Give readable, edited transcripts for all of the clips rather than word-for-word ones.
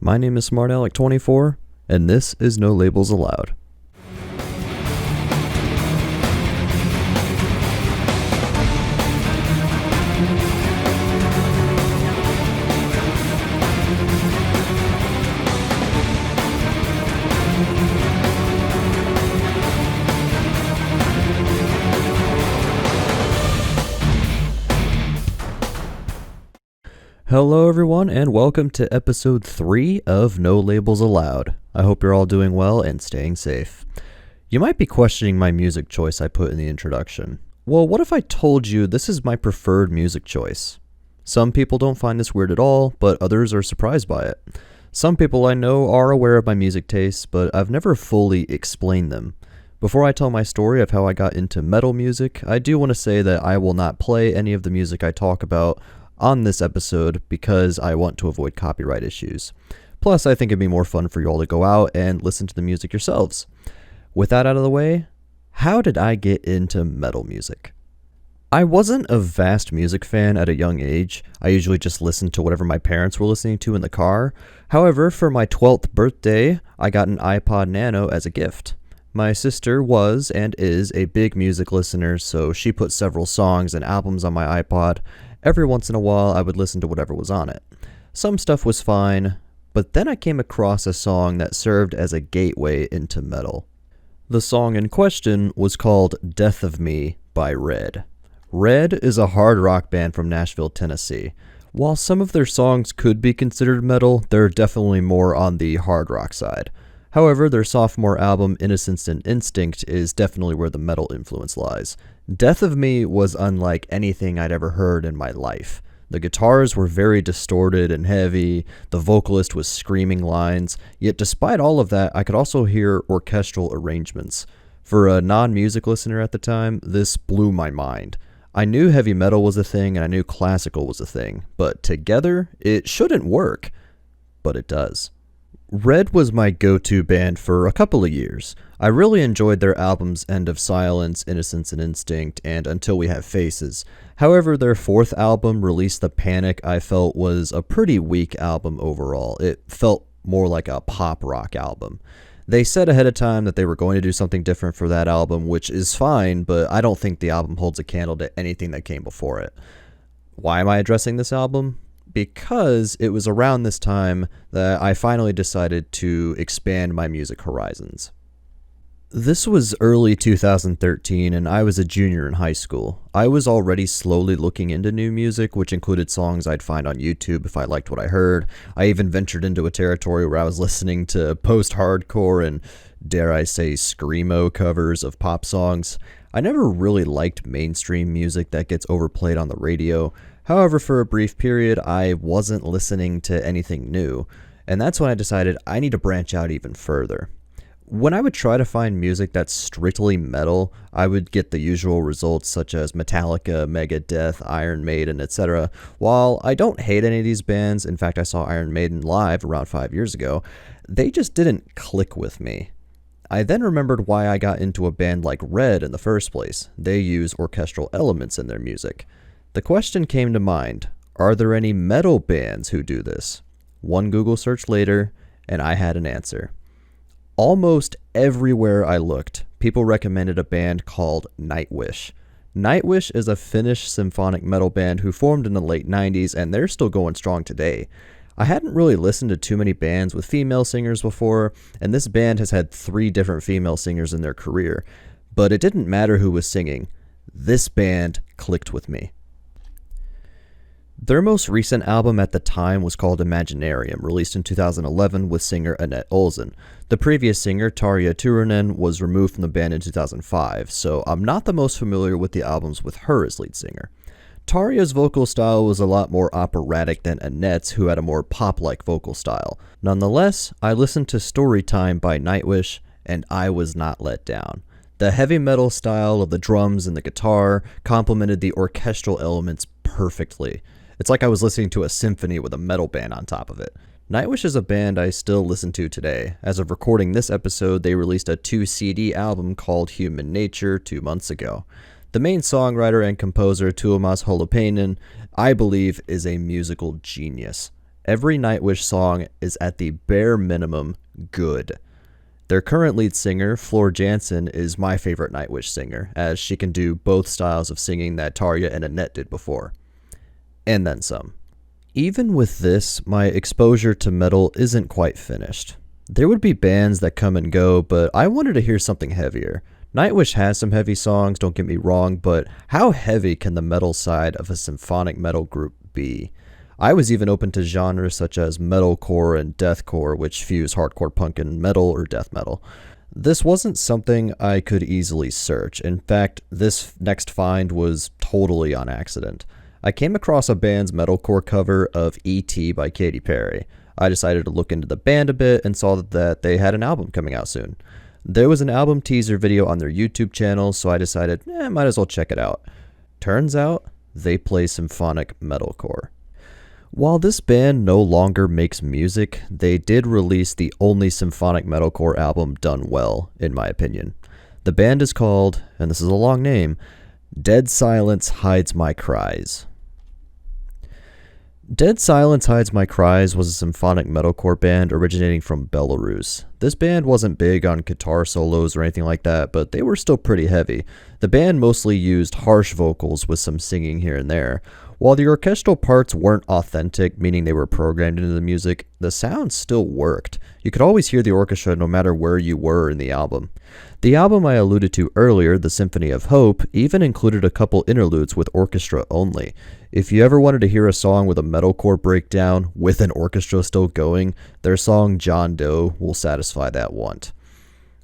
My name is SmartAlec24, and this is No Labels Allowed. Hello everyone, and welcome to episode 3 of No Labels Allowed. I hope you're all doing well and staying safe. You might be questioning my music choice I put in the introduction. Well, what if I told you this is my preferred music choice? Some people don't find this weird at all, but others are surprised by it. Some people I know are aware of my music tastes, but I've never fully explained them. Before I tell my story of how I got into metal music, I do want to say that I will not play any of the music I talk about on this episode because I want to avoid copyright issues. Plus, I think it'd be more fun for you all to go out and listen to the music yourselves. With that out of the way, how did I get into metal music? I wasn't a vast music fan at a young age. I usually just listened to whatever my parents were listening to in the car. However, for my 12th birthday, I got an iPod Nano as a gift. My sister was and is a big music listener, so she put several songs and albums on my iPod. Every once in a while, I would listen to whatever was on it. Some stuff was fine, but then I came across a song that served as a gateway into metal. The song in question was called Death of Me by Red. Red is a hard rock band from Nashville, Tennessee. While some of their songs could be considered metal, they're definitely more on the hard rock side. However, their sophomore album, Innocence and Instinct, is definitely where the metal influence lies. Death of Me was unlike anything I'd ever heard in my life. The guitars were very distorted and heavy, the vocalist was screaming lines, yet despite all of that, I could also hear orchestral arrangements. For a non-music listener at the time, this blew my mind. I knew heavy metal was a thing and I knew classical was a thing, but together, it shouldn't work. But it does. Red was my go-to band for a couple of years. I really enjoyed their albums End of Silence, Innocence and Instinct, and Until We Have Faces. However, their fourth album, Release the Panic, I felt was a pretty weak album overall. It felt more like a pop rock album. They said ahead of time that they were going to do something different for that album, which is fine, but I don't think the album holds a candle to anything that came before it. Why am I addressing this album? Because it was around this time that I finally decided to expand my music horizons. This was early 2013 and I was a junior in high school. I was already slowly looking into new music, which included songs I'd find on YouTube if I liked what I heard. I even ventured into a territory where I was listening to post-hardcore and, dare I say, screamo covers of pop songs. I never really liked mainstream music that gets overplayed on the radio. However, for a brief period, I wasn't listening to anything new, and that's when I decided I need to branch out even further. When I would try to find music that's strictly metal, I would get the usual results such as Metallica, Megadeth, Iron Maiden, etc. While I don't hate any of these bands, in fact I saw Iron Maiden live around 5 years ago, they just didn't click with me. I then remembered why I got into a band like Red in the first place. They use orchestral elements in their music. The question came to mind, are there any metal bands who do this? One Google search later, and I had an answer. Almost everywhere I looked, people recommended a band called Nightwish. Nightwish is a Finnish symphonic metal band who formed in the late 90s, and they're still going strong today. I hadn't really listened to too many bands with female singers before, and this band has had 3 different female singers in their career. But it didn't matter who was singing. This band clicked with me. Their most recent album at the time was called Imaginarium, released in 2011 with singer Annette Olsen. The previous singer, Tarja Turunen, was removed from the band in 2005, so I'm not the most familiar with the albums with her as lead singer. Tarja's vocal style was a lot more operatic than Annette's, who had a more pop-like vocal style. Nonetheless, I listened to Storytime by Nightwish, and I was not let down. The heavy metal style of the drums and the guitar complemented the orchestral elements perfectly. It's like I was listening to a symphony with a metal band on top of it. Nightwish is a band I still listen to today. As of recording this episode, they released a 2-CD album called Human Nature 2 months ago. The main songwriter and composer, Tuomas Holopainen, I believe is a musical genius. every Nightwish song is at the bare minimum good. Their current lead singer, Floor Jansen, is my favorite Nightwish singer, as she can do both styles of singing that Tarja and Annette did before. And then some. Even with this, my exposure to metal isn't quite finished. There would be bands that come and go, but I wanted to hear something heavier. Nightwish has some heavy songs, don't get me wrong, but how heavy can the metal side of a symphonic metal group be? I was even open to genres such as metalcore and deathcore, which fuse hardcore punk and metal or death metal. This wasn't something I could easily search. In fact, this next find was totally on accident. I came across a band's metalcore cover of E.T. by Katy Perry. I decided to look into the band a bit and saw that they had an album coming out soon. There was an album teaser video on their YouTube channel, so I decided, might as well check it out. Turns out, they play symphonic metalcore. While this band no longer makes music, they did release the only symphonic metalcore album done well, in my opinion. The band is called, and this is a long name, Dead Silence Hides My Cries. Dead Silence Hides My Cries was a symphonic metalcore band originating from Belarus. This band wasn't big on guitar solos or anything like that, but they were still pretty heavy. The band mostly used harsh vocals with some singing here and there. While the orchestral parts weren't authentic, meaning they were programmed into the music, the sound still worked. You could always hear the orchestra no matter where you were in the album. The album I alluded to earlier, The Symphony of Hope, even included a couple interludes with orchestra only. If you ever wanted to hear a song with a metalcore breakdown with an orchestra still going, their song John Doe will satisfy that want.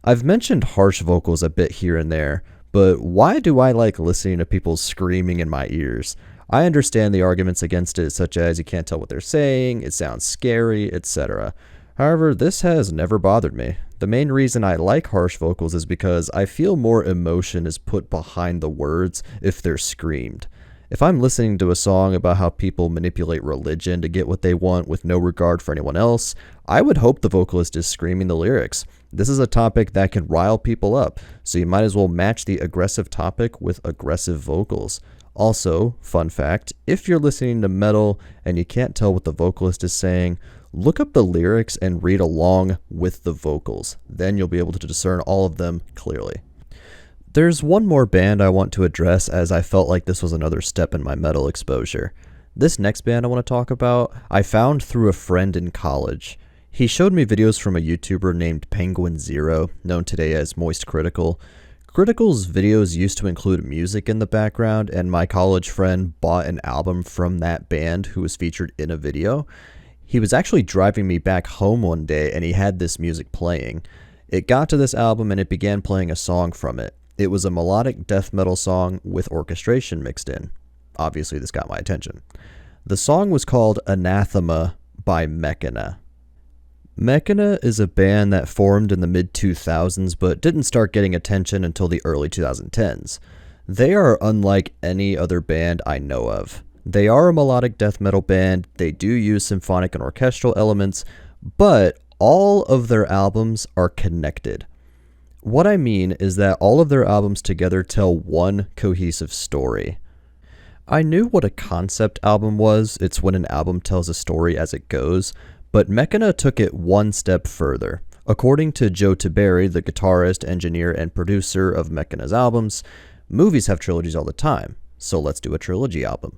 I've mentioned harsh vocals a bit here and there, but why do I like listening to people screaming in my ears? I understand the arguments against it, such as you can't tell what they're saying, it sounds scary, etc. However, this has never bothered me. The main reason I like harsh vocals is because I feel more emotion is put behind the words if they're screamed. If I'm listening to a song about how people manipulate religion to get what they want with no regard for anyone else, I would hope the vocalist is screaming the lyrics. This is a topic that can rile people up, so you might as well match the aggressive topic with aggressive vocals. Also, fun fact, if you're listening to metal and you can't tell what the vocalist is saying, look up the lyrics and read along with the vocals. Then you'll be able to discern all of them clearly. There's one more band I want to address, as I felt like this was another step in my metal exposure. This next band I want to talk about, I found through a friend in college. He showed me videos from a YouTuber named Penguin Zero, known today as Moist Critical. Critical's videos used to include music in the background, and my college friend bought an album from that band who was featured in a video. He was actually driving me back home one day, and he had this music playing. It got to this album, and it began playing a song from it. It was a melodic death metal song with orchestration mixed in. Obviously, this got my attention. The song was called Anathema by McKenna. McKenna is a band that formed in the mid-2000s but didn't start getting attention until the early 2010s. They are unlike any other band I know of. They are a melodic death metal band, they do use symphonic and orchestral elements, but all of their albums are connected. What I mean is that all of their albums together tell one cohesive story. I knew what a concept album was, it's when an album tells a story as it goes, but McKenna took it one step further. According to Joe Tiberi, the guitarist, engineer, and producer of McKenna's albums, movies have trilogies all the time, so let's do a trilogy album.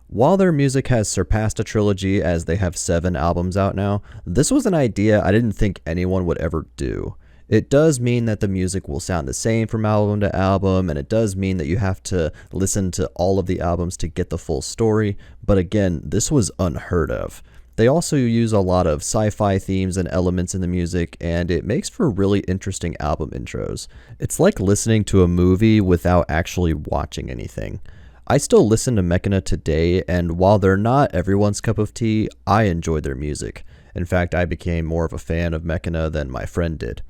While their music has surpassed a trilogy as they have 7 albums out now, this was an idea I didn't think anyone would ever do. It does mean that the music will sound the same from album to album, and it does mean that you have to listen to all of the albums to get the full story, but again, this was unheard of. They also use a lot of sci-fi themes and elements in the music, and it makes for really interesting album intros. It's like listening to a movie without actually watching anything. I still listen to McKenna today, and while they're not everyone's cup of tea, I enjoy their music. In fact, I became more of a fan of McKenna than my friend did.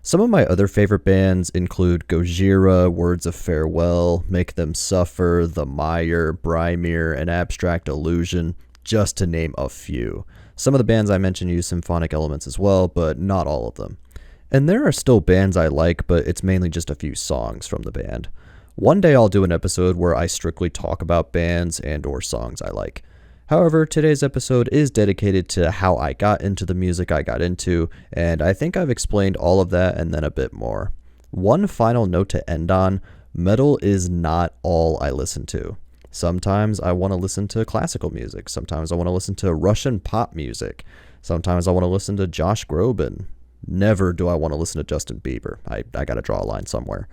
Some of my other favorite bands include Gojira, Words of Farewell, Make Them Suffer, The Mire, Brymere, and Abstract Illusion, just to name a few. Some of the bands I mentioned use symphonic elements as well, but not all of them. And there are still bands I like, but it's mainly just a few songs from the band. One day I'll do an episode where I strictly talk about bands and or songs I like. However, today's episode is dedicated to how I got into the music I got into, and I think I've explained all of that and then a bit more. One final note to end on: metal is not all I listen to. Sometimes I want to listen to classical music. Sometimes I want to listen to Russian pop music. Sometimes I want to listen to Josh Groban. Never do I want to listen to Justin Bieber. I got to draw a line somewhere.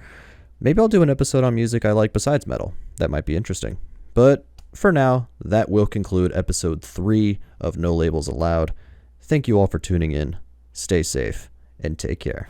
Maybe I'll do an episode on music I like besides metal. That might be interesting. But for now, that will conclude episode 3 of No Labels Allowed. Thank you all for tuning in. Stay safe and take care.